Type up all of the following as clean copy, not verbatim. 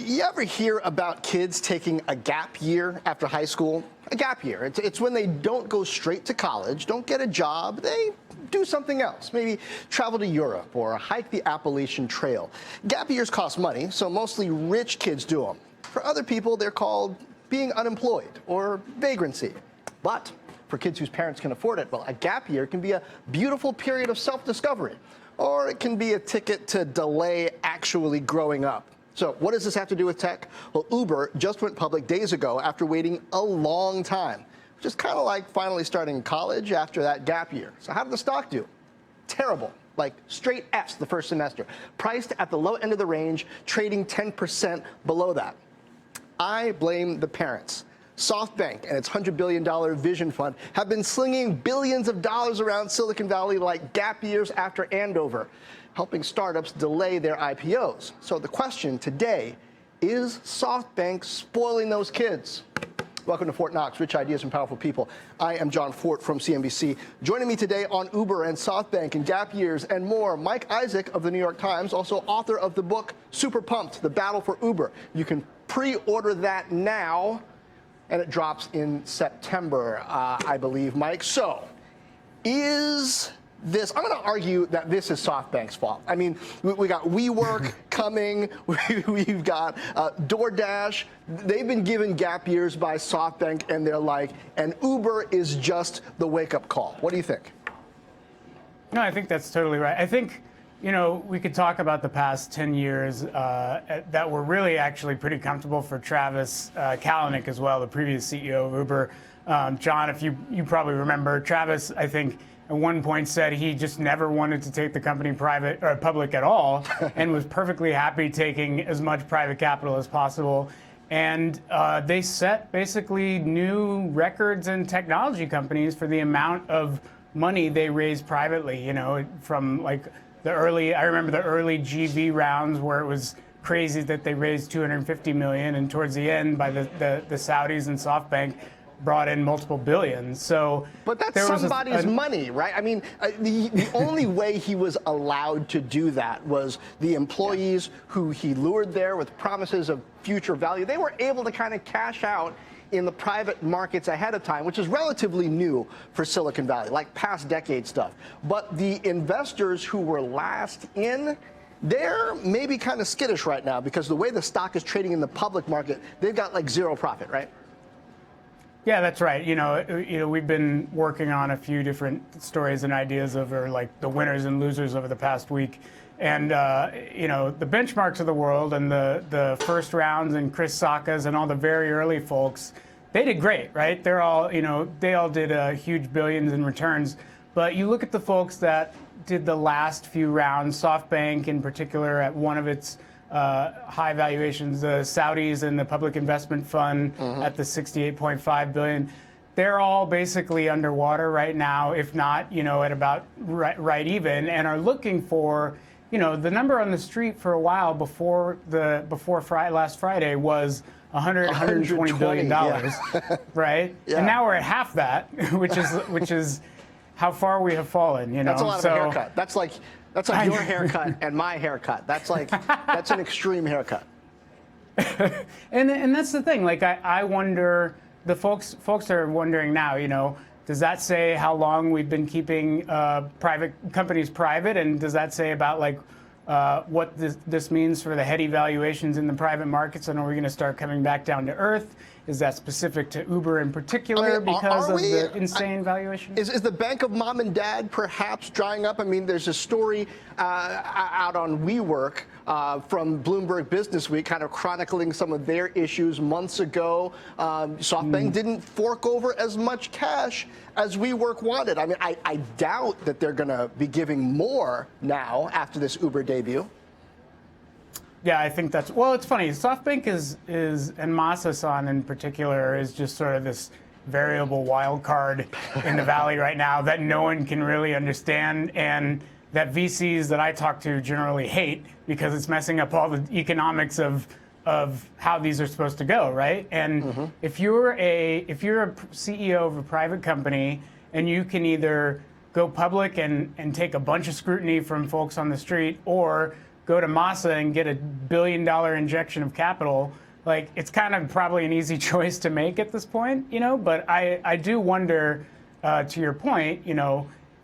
You ever hear about kids taking a gap year after high school? A gap year. It's when they don't go straight to college, don't get a job, they do something else. Maybe travel to Europe or hike the Appalachian Trail. Gap years cost money, so mostly rich kids do them. For other people, they're called being unemployed or vagrancy. But for kids whose parents can afford it, well, a gap year can be a beautiful period of self-discovery, or it can be a ticket to delay actually growing up. So what does this have to do with tech? Well, Uber just went public days ago after waiting a long time, which is kind of like finally starting college after that gap year. So how did the stock do? Terrible, like straight Fs the first semester. Priced at the low end of the range, trading 10% below that. I blame the parents. SoftBank and its $100 billion vision fund have been slinging billions of dollars around Silicon Valley like gap years after Andover, helping startups delay their IPOs. So the question today, is SoftBank spoiling those kids? Welcome to Fortt Knox, Rich Ideas from Powerful People. I am John Fortt from CNBC. Joining me today on Uber and SoftBank and gap years and more, Mike Isaac of the New York Times, also author of the book Super Pumped, The Battle for Uber. You can pre-order that now, and it drops in September, I believe, Mike. So, is this, I'm going to argue that this is SoftBank's fault. I mean, we got WeWork coming, we've got DoorDash. They've been given gap years by SoftBank, and they're like, and Uber is just the wake-up call. What do you think? No, I think that's totally right. I think, you know, we could talk about the past 10 years that were really actually pretty comfortable for Travis Kalanick as well, the previous CEO of Uber. John, if you probably remember, Travis, I think, at one point said he just never wanted to take the company private or public at all and was perfectly happy taking as much private capital as possible. And they set basically new records in technology companies for the amount of money they raised privately, you know, from like I remember the early GV rounds where it was crazy that they raised $250 million, and towards the end, by the Saudis and SoftBank brought in multiple billions. So, but that's somebody's money, right? I mean, the only way he was allowed to do that was the employees who he lured there with promises of future value. They were able to kind of cash out in the private markets ahead of time, which is relatively new for Silicon Valley, like past decade stuff. But the investors who were last in, they're maybe kind of skittish right now because the way the stock is trading in the public market, they've got like zero profit, right? Yeah, that's right. You know, we've been working on a few different stories and ideas over like the winners and losers over the past week. And, you know, the benchmarks of the world and the first rounds and Chris Sacca's and all the very early folks, they did great, right? They're all, you know, they all did huge billions in returns. But you look at the folks that did the last few rounds, SoftBank in particular at one of its high valuations, the Saudis and the Public Investment Fund at the $68.5 billion. They're all basically underwater right now, if not, you know, at about right even, and are looking for, you know, the number on the street for a while before last Friday was $120 billion, yeah. Right? Yeah. And now we're at half that, which is how far we have fallen. You know, that's a lot of a haircut. That's like your haircut and my haircut. That's an extreme haircut. and that's the thing. Like I wonder, the folks are wondering now, you know, does that say how long we've been keeping private companies private, and does that say about like what this means for the heady valuations in the private markets, and are we going to start coming back down to earth? Is that specific to Uber in particular because of the insane valuation? Is the bank of mom and dad perhaps drying up? I mean, there's a story out on WeWork from Bloomberg Businessweek kind of chronicling some of their issues months ago. SoftBank didn't fork over as much cash as WeWork wanted. I mean, I doubt that they're going to be giving more now after this Uber debut. Yeah, I think that's, well, it's funny. SoftBank is and Masa-san in particular is just sort of this variable wild card in the valley right now that no one can really understand, and that VCs that I talk to generally hate because it's messing up all the economics of how these are supposed to go, right? And if you're a CEO of a private company and you can either go public and take a bunch of scrutiny from folks on the street, or go to Masa and get $1 billion injection of capital, like it's kind of probably an easy choice to make at this point, But I do wonder, to your point,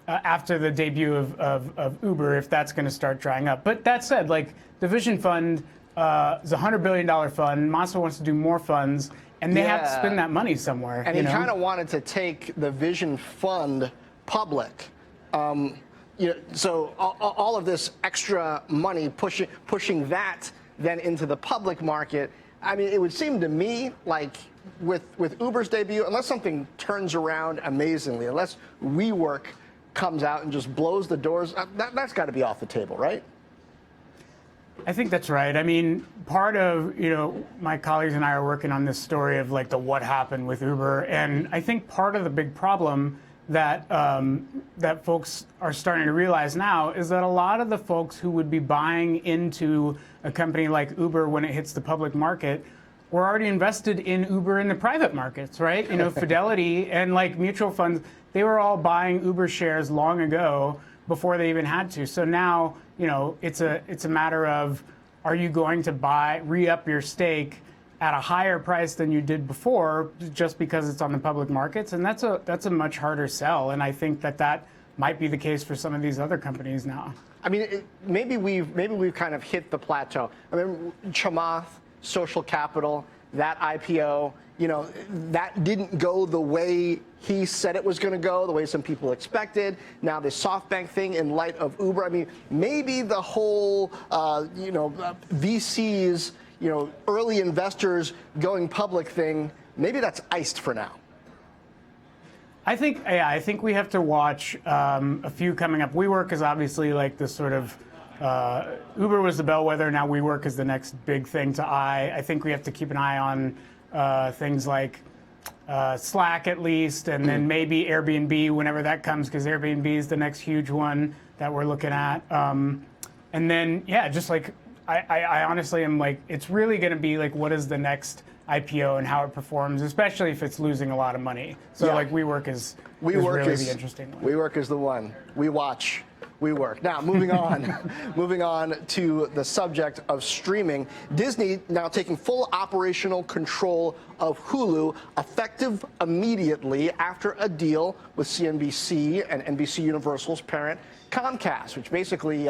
after the debut of Uber, if that's going to start drying up. But that said, like the Vision Fund is a $100 billion fund. Masa wants to do more funds, and they have to spend that money somewhere. And he kind of wanted to take the Vision Fund public. So all of this extra money pushing that then into the public market. I mean, it would seem to me like with Uber's debut, unless something turns around amazingly, unless WeWork comes out and just blows the doors, that's got to be off the table, right? I think that's right. I mean, part of, my colleagues and I are working on this story of like the what happened with Uber. And I think part of the big problem that that folks are starting to realize now is that a lot of the folks who would be buying into a company like Uber when it hits the public market were already invested in Uber in the private markets, right? Fidelity and like mutual funds, they were all buying Uber shares long ago before they even had to. So now, it's a matter of, are you going to re-up your stake at a higher price than you did before just because it's on the public markets? And that's a much harder sell. And I think that might be the case for some of these other companies now. I mean, maybe we've kind of hit the plateau. I mean, Chamath, Social Capital, that IPO, that didn't go the way he said it was going to go, the way some people expected. Now the SoftBank thing in light of Uber. I mean, maybe the whole, VCs, early investors going public thing, maybe that's iced for now. I think we have to watch a few coming up. WeWork is obviously like this sort of, Uber was the bellwether, now WeWork is the next big thing to eye. I think we have to keep an eye on things like Slack at least, and then maybe Airbnb whenever that comes, because Airbnb is the next huge one that we're looking at. And then, just like, I honestly am like, it's really going to be like, what is the next IPO and how it performs, especially if it's losing a lot of money. So like WeWork is really the interesting one. WeWork is the one. We watch WeWork. Now, moving on, moving on to the subject of streaming. Disney now taking full operational control of Hulu, effective immediately after a deal with CNBC and NBC Universal's parent, Comcast, which basically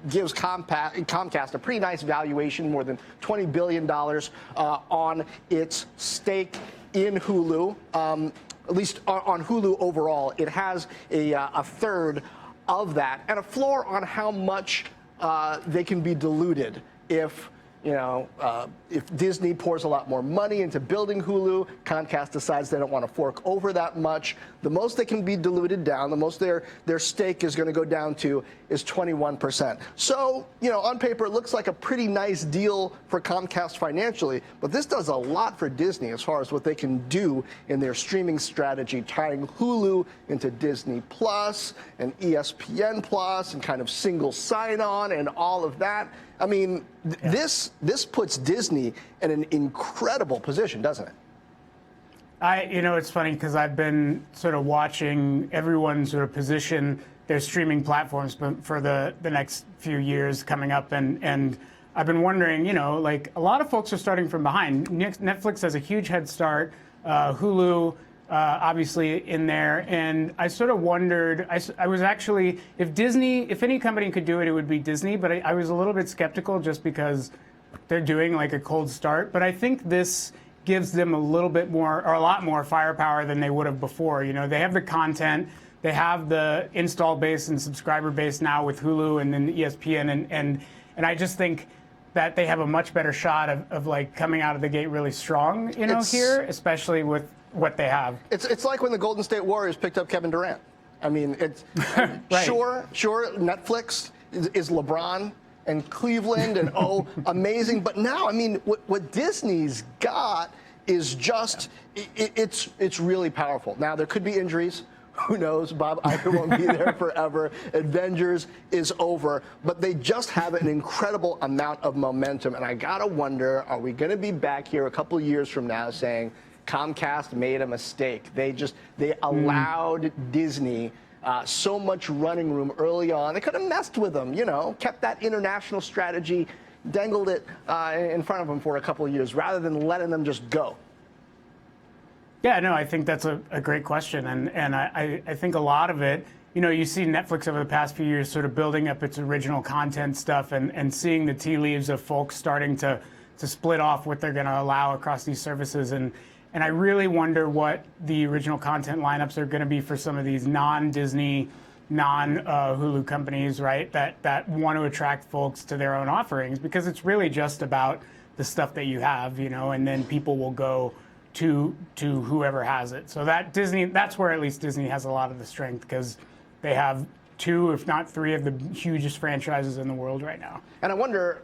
gives Comcast a pretty nice valuation, more than $20 billion on its stake in Hulu. At least on Hulu overall, it has a third of that, and a floor on how much they can be diluted if Disney pours a lot more money into building Hulu. Comcast decides they don't want to fork over that much. The most they can be diluted down, the most their stake is going to go down to is 21%. So, on paper, it looks like a pretty nice deal for Comcast financially, but this does a lot for Disney as far as what they can do in their streaming strategy, tying Hulu into Disney Plus and ESPN Plus and kind of single sign-on and all of that. I mean, this puts Disney in an incredible position, doesn't it? It's funny because I've been sort of watching everyone sort of position their streaming platforms for the next few years coming up, and I've been wondering, like a lot of folks are starting from behind. Netflix has a huge head start. Hulu. Obviously in there, and I sort of wondered, I was actually, if any company could do it, it would be Disney, but I was a little bit skeptical just because they're doing like a cold start, but I think this gives them a little bit more, or a lot more firepower than they would have before. They have the content, they have the install base and subscriber base now with Hulu and then ESPN, and I just think that they have a much better shot of like coming out of the gate really strong, here, especially with what they have. It's like when the Golden State Warriors picked up Kevin Durant. I mean, it's right. Sure, Netflix is LeBron and Cleveland and amazing. But now, I mean, what Disney's got is just, it's really powerful. Now, there could be injuries. Who knows? Bob Iger won't be there forever. Avengers is over. But they just have an incredible amount of momentum. And I got to wonder, are we going to be back here a couple of years from now saying, Comcast made a mistake. They allowed Disney So much running room early on. They could have messed with them, kept that international strategy, dangled it in front of them for a couple of years rather than letting them just go. Yeah, no, I think that's a great question. And I think a lot of it, you see Netflix over the past few years sort of building up its original content stuff and seeing the tea leaves of folks starting to split off what they're going to allow across these services. And I really wonder what the original content lineups are going to be for some of these non-Disney, non-Hulu companies, right, that want to attract folks to their own offerings, because it's really just about the stuff that you have, and then people will go to whoever has it. So that's where at least Disney has a lot of the strength, because they have 2, if not 3, of the hugest franchises in the world right now. And I wonder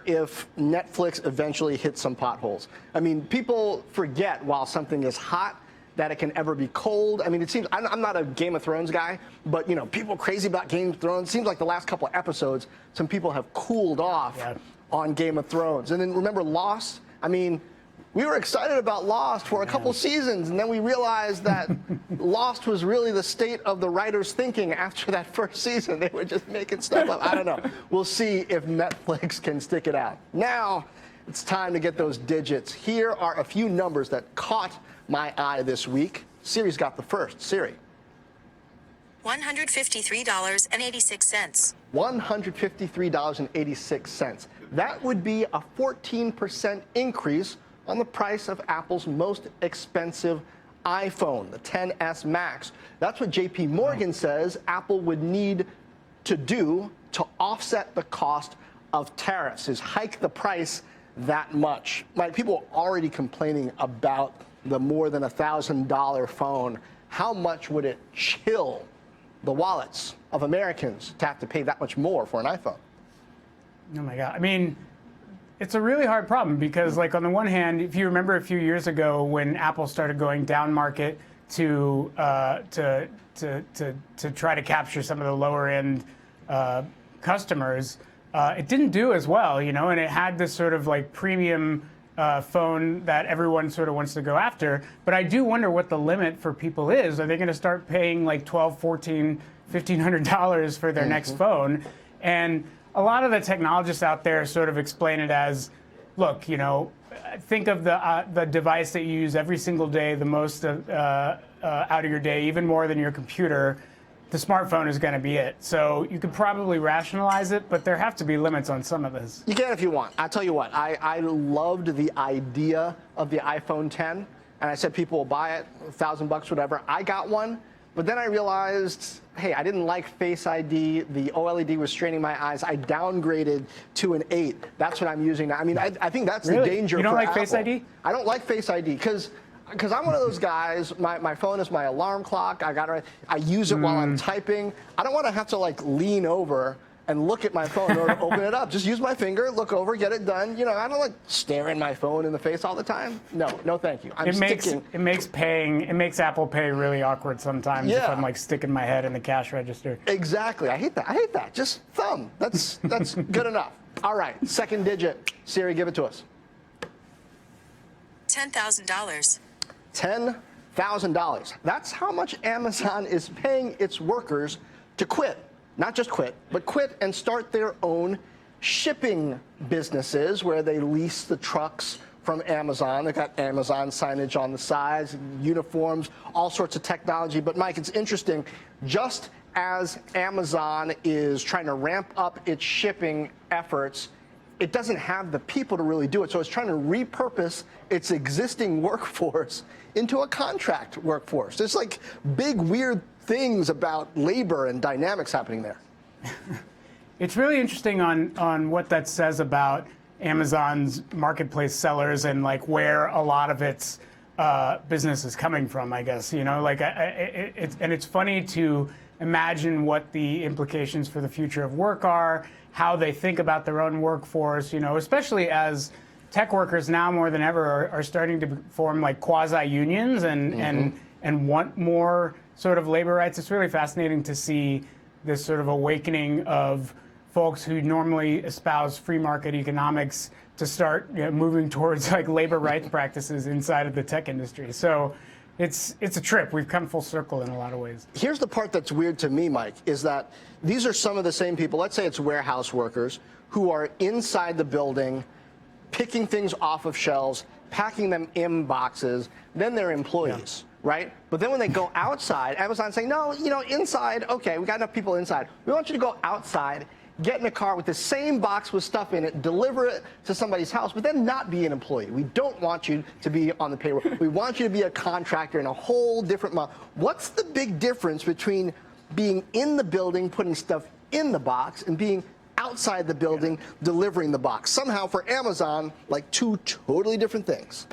if Netflix eventually hits some potholes. I mean, people forget while something is hot that it can ever be cold. I mean, it seems, I'm not a Game of Thrones guy, but people crazy about Game of Thrones. It seems like the last couple of episodes, some people have cooled off on Game of Thrones. And then remember Lost? I mean, we were excited about Lost for a couple seasons, and then we realized that Lost was really the state of the writers' thinking after that first season. They were just making stuff up. I don't know. We'll see if Netflix can stick it out. Now, it's time to get those digits. Here are a few numbers that caught my eye this week. Siri's got the first. Siri. $153.86. $153.86. That would be a 14% increase on the price of Apple's most expensive iPhone, the XS Max. That's what JP Morgan says Apple would need to do to offset the cost of tariffs, is hike the price that much. Like, people are already complaining about the more than $1,000 phone. How much would it chill the wallets of Americans to have to pay that much more for an iPhone? Oh my God. I mean, it's a really hard problem because, like, on the one hand, if you remember a few years ago when Apple started going down market to try to capture some of the lower end customers, it didn't do as well, and it had this sort of like premium phone that everyone sort of wants to go after. But I do wonder what the limit for people is. Are they going to start paying like $1,200, $1,400, $1,500 for their next phone? And a lot of the technologists out there sort of explain it as, look, think of the device that you use every single day, the most out of your day, even more than your computer. The smartphone is going to be it. So you could probably rationalize it, but there have to be limits on some of this. You can if you want. I'll tell you what, I loved the idea of the iPhone 10, and I said people will buy it, $1,000, whatever. I got one, but then I realized, hey, I didn't like Face ID. The OLED was straining my eyes. I downgraded to an 8. That's what I'm using now. I mean, I think that's really? The danger for You don't like Apple. Face ID? I don't like Face ID because I'm one of those guys. My phone is my alarm clock. I use it while I'm typing. I don't want to have to like lean over and look at my phone in order to open it up. Just use my finger, look over, get it done. I don't like staring my phone in the face all the time. No, thank you. It makes Apple Pay really awkward sometimes if I'm like sticking my head in the cash register. Exactly. I hate that. Just thumb. That's good enough. All right, second digit. Siri, give it to us. $10,000. $10,000. That's how much Amazon is paying its workers to quit. Not just quit, but quit and start their own shipping businesses where they lease the trucks from Amazon. They've got Amazon signage on the sides, uniforms, all sorts of technology. But Mike, it's interesting, just as Amazon is trying to ramp up its shipping efforts, it doesn't have the people to really do it. So it's trying to repurpose its existing workforce into a contract workforce. There's like big, weird things about labor and dynamics happening there. It's really interesting on what that says about Amazon's marketplace sellers and like where a lot of its business is coming from, I guess. It's funny to imagine what the implications for the future of work are, how they think about their own workforce, especially as tech workers now more than ever are starting to form like quasi-unions and want more sort of labor rights. It's really fascinating to see this sort of awakening of folks who normally espouse free market economics to start moving towards like labor rights practices inside of the tech industry. So it's a trip. We've come full circle in a lot of ways. Here's the part that's weird to me, Mike, is that these are some of the same people, let's say it's warehouse workers, who are inside the building, picking things off of shelves, packing them in boxes, then they're employees, right? But then when they go outside, Amazon's saying, no, inside, okay, we got enough people inside. We want you to go outside, get in a car with the same box with stuff in it, deliver it to somebody's house, but then not be an employee. We don't want you to be on the payroll. We want you to be a contractor in a whole different model. What's the big difference between being in the building, putting stuff in the box, and being outside the building, delivering the box? Somehow for Amazon, like two totally different things.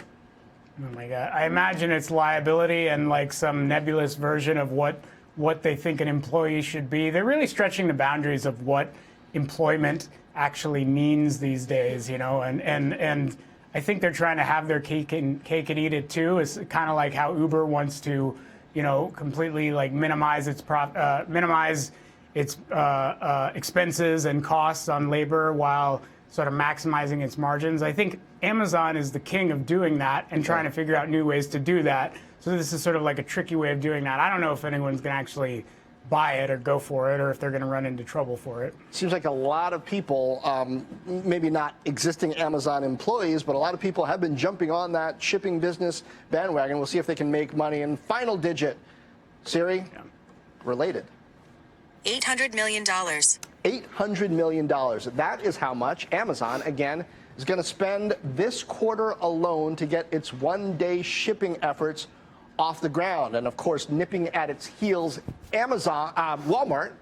Oh my God. I imagine it's liability and like some nebulous version of what they think an employee should be. They're really stretching the boundaries of what employment actually means these days, and I think they're trying to have their cake and eat it too. It's kind of like how Uber wants to, completely like minimize its expenses and costs on labor while sort of maximizing its margins. I think Amazon is the king of doing that and trying to figure out new ways to do that. So this is sort of like a tricky way of doing that. I don't know if anyone's going to actually buy it or go for it, or if they're going to run into trouble for it. Seems like a lot of people, maybe not existing Amazon employees, but a lot of people have been jumping on that shipping business bandwagon. We'll see if they can make money. And final digit, Siri, related. $800 million. $800 million. That is how much Amazon, again, is going to spend this quarter alone to get its one-day shipping efforts off the ground. And of course, nipping at its heels, Walmart,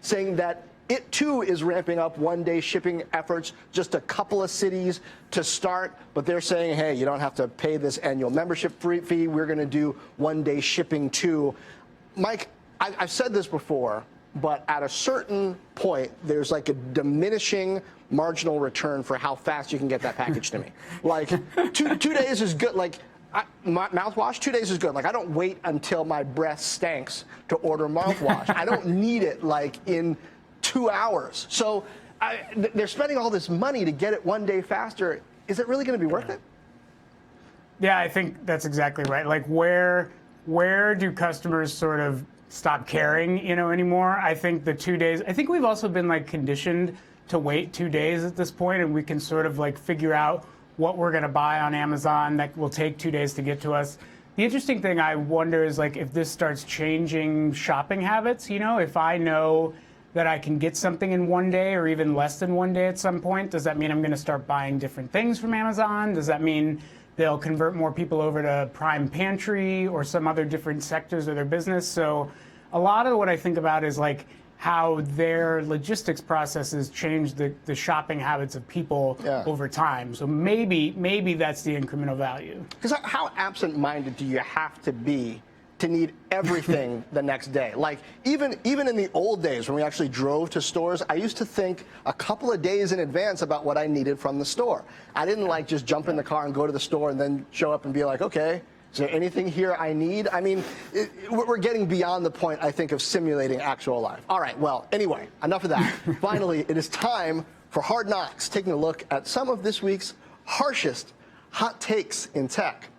saying that it too is ramping up one-day shipping efforts, just a couple of cities to start. But they're saying, hey, you don't have to pay this annual membership fee. We're going to do one-day shipping too. Mike, I've said this before, but at a certain point, there's like a diminishing marginal return for how fast you can get that package to me. Like two days is good. Like mouthwash, 2 days is good. Like I don't wait until my breath stinks to order mouthwash. I don't need it like in 2 hours. So they're spending all this money to get it one day faster. Is it really going to be worth it? Yeah, I think that's exactly right. Like where do customers sort of stop caring, anymore? I think the 2 days, I think we've also been like conditioned to wait 2 days at this point, and we can sort of like figure out what we're going to buy on Amazon that will take 2 days to get to us. The interesting thing I wonder is like if this starts changing shopping habits, if I know that I can get something in 1 day or even less than 1 day at some point, does that mean I'm going to start buying different things from Amazon? Does that mean they'll convert more people over to Prime Pantry or some other different sectors of their business? So a lot of what I think about is like how their logistics processes change the shopping habits of people over time. So maybe that's the incremental value. Because how absent-minded do you have to be to need everything the next day? Like even in the old days when we actually drove to stores, I used to think a couple of days in advance about what I needed from the store. I didn't like just jump in the car and go to the store and then show up and be like, okay, is there anything here I need? I mean, we're getting beyond the point, I think, of simulating actual life. All right, well, anyway, enough of that. Finally, it is time for Hard Knocks, taking a look at some of this week's harshest hot takes in tech.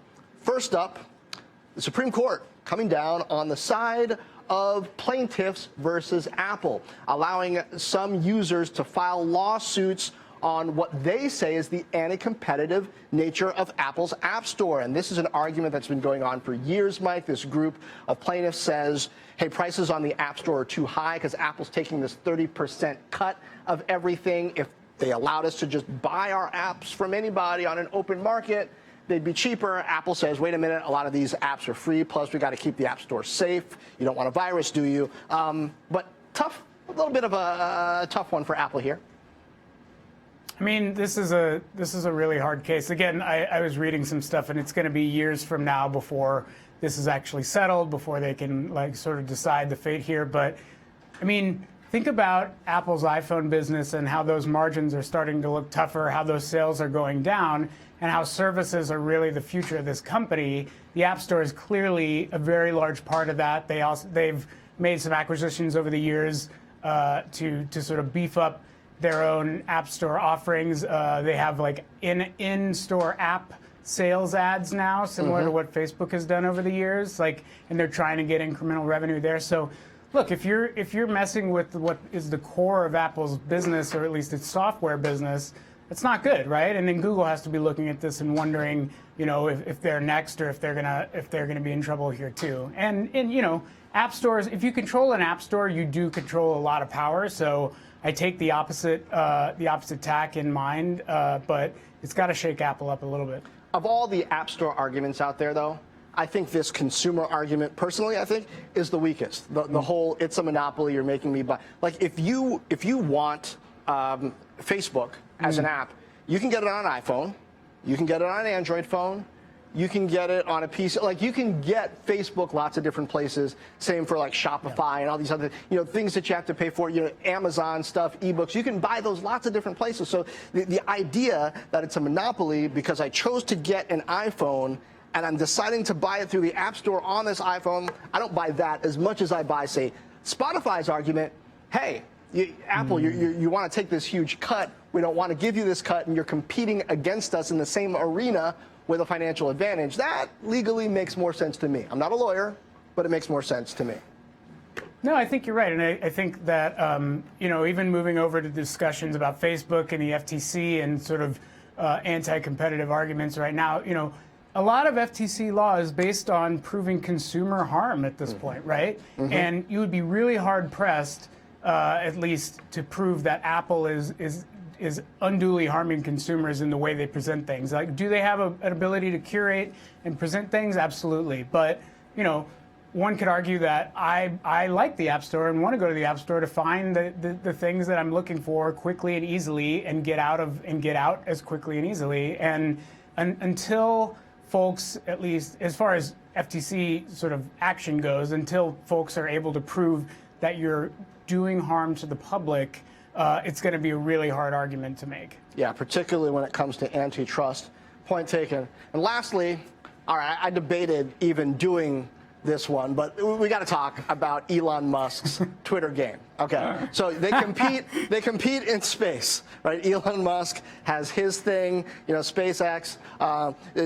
First up, the Supreme Court coming down on the side of plaintiffs versus Apple, allowing some users to file lawsuits on what they say is the anti-competitive nature of Apple's App Store. And this is an argument that's been going on for years, Mike. This group of plaintiffs says, hey, prices on the App Store are too high because Apple's taking this 30% cut of everything. If they allowed us to just buy our apps from anybody on an open market, they'd be cheaper. Apple says, wait a minute, a lot of these apps are free, plus we got to keep the App Store safe. You don't want a virus, do you? But tough, a little bit of a tough one for Apple here. I mean, this is a really hard case. Again, I was reading some stuff, and it's going to be years from now before this is actually settled, before they can like sort of decide the fate here. But I mean, think about Apple's iPhone business and how those margins are starting to look tougher, how those sales are going down, and how services are really the future of this company. The App Store is clearly a very large part of that. They've made some acquisitions over the years to sort of beef up their own App Store offerings. They have like in-store app sales ads now, similar to what Facebook has done over the years. Like, and they're trying to get incremental revenue there. So, look, if you're messing with what is the core of Apple's business, or at least its software business, it's not good, right? And then Google has to be looking at this and wondering, if they're next, or if they're gonna be in trouble here too. And app stores, if you control an app store, you do control a lot of power. So I take the opposite tack in mind, but it's got to shake Apple up a little bit. Of all the App Store arguments out there, though, I think this consumer argument, personally, I think, is the weakest. The whole "it's a monopoly, you're making me buy." Like, if you want Facebook as an app, you can get it on an iPhone, you can get it on an Android phone, you can get it on a PC. Like, you can get Facebook lots of different places. Same for like Shopify and all these other, things that you have to pay for. Amazon stuff, ebooks. You can buy those lots of different places. So the idea that it's a monopoly because I chose to get an iPhone and I'm deciding to buy it through the App Store on this iPhone, I don't buy that as much as I buy, say, Spotify's argument. Hey, Apple, you want to take this huge cut. We don't want to give you this cut, and you're competing against us in the same arena with a financial advantage. That legally makes more sense to me. I'm not a lawyer, but it makes more sense to me. No, I think you're right. And I think that, even moving over to discussions about Facebook and the FTC and sort of anti-competitive arguments right now, a lot of FTC law is based on proving consumer harm at this point, right? And you would be really hard-pressed, at least, to prove that Apple is unduly harming consumers in the way they present things. Like, do they have an ability to curate and present things? Absolutely. But, one could argue that I like the App Store and want to go to the App Store to find the things that I'm looking for quickly and easily and get out as quickly and easily. And until folks, at least as far as FTC sort of action goes, until folks are able to prove that you're doing harm to the public, it's going to be a really hard argument to make. Yeah, particularly when it comes to antitrust. Point taken. And lastly, all right, I debated even doing this one, but we got to talk about Elon Musk's Twitter game. Okay, so they compete in space, right? Elon Musk has his thing, SpaceX.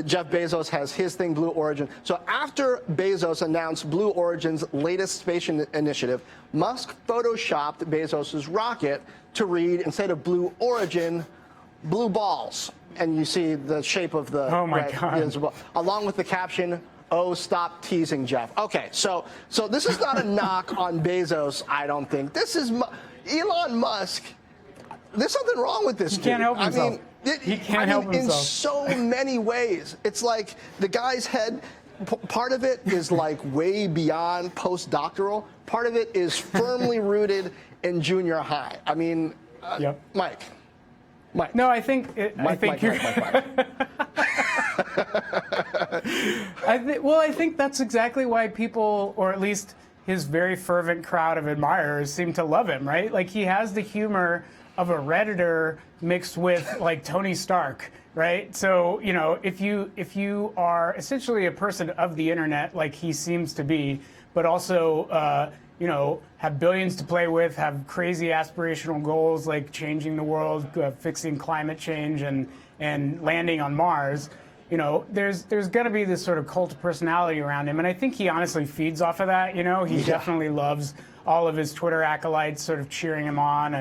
Jeff Bezos has his thing, Blue Origin. So after Bezos announced Blue Origin's latest space initiative, Musk photoshopped Bezos's rocket to read, instead of Blue Origin, Blue Balls. And you see the shape of the God. along with the caption, "Oh, stop teasing, Jeff." Okay, so this is not a knock on Bezos, I don't think. This is Elon Musk. There's something wrong with this dude. He can't help himself. He can't help himself. In so many ways. It's like the guy's head, part of it is like way beyond postdoctoral. Part of it is firmly rooted in junior high. I mean, Mike. No, I think you're. I think that's exactly why people, or at least his very fervent crowd of admirers, seem to love him, right? Like, he has the humor of a Redditor mixed with like Tony Stark, right? So, if you are essentially a person of the internet, like he seems to be, but also have billions to play with, have crazy aspirational goals like changing the world, fixing climate change, and landing on Mars. There's going to be this sort of cult of personality around him, and I think he honestly feeds off of that. He definitely loves all of his Twitter acolytes sort of cheering him on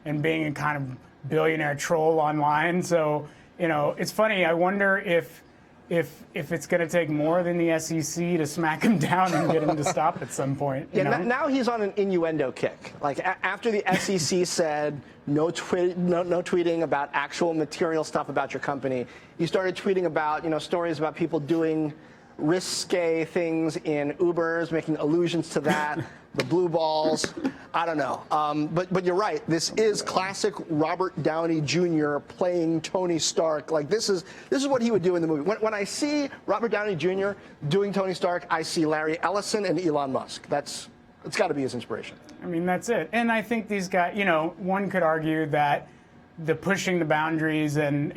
and being a kind of billionaire troll online. So, it's funny. I wonder if it's going to take more than the SEC to smack him down and get him to stop at some point. Now he's on an innuendo kick. Like, after the SEC said no tweeting about actual material stuff about your company, he started tweeting about stories about people doing risque things in Ubers, making allusions to that, the blue balls. I don't know. But you're right. This is classic Robert Downey Jr. playing Tony Stark. Like, this is what he would do in the movie. When I see Robert Downey Jr. doing Tony Stark, I see Larry Ellison and Elon Musk. It's got to be his inspiration. I mean, that's it. And I think these guys, one could argue that the pushing the boundaries and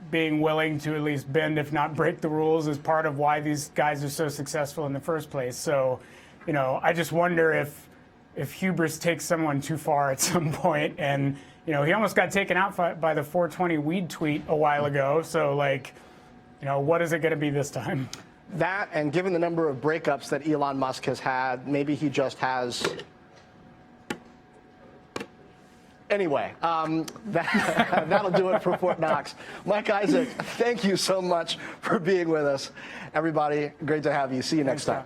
being willing to at least bend, if not break the rules, is part of why these guys are so successful in the first place. So, I just wonder if hubris takes someone too far at some point. And, he almost got taken out by the 420 weed tweet a while ago. So, like, what is it going to be this time? That, and given the number of breakups that Elon Musk has had, maybe he just has. Anyway, that'll do it for Fortt Knox. Mike Isaac, thank you so much for being with us. Everybody, great to have you. See you next time.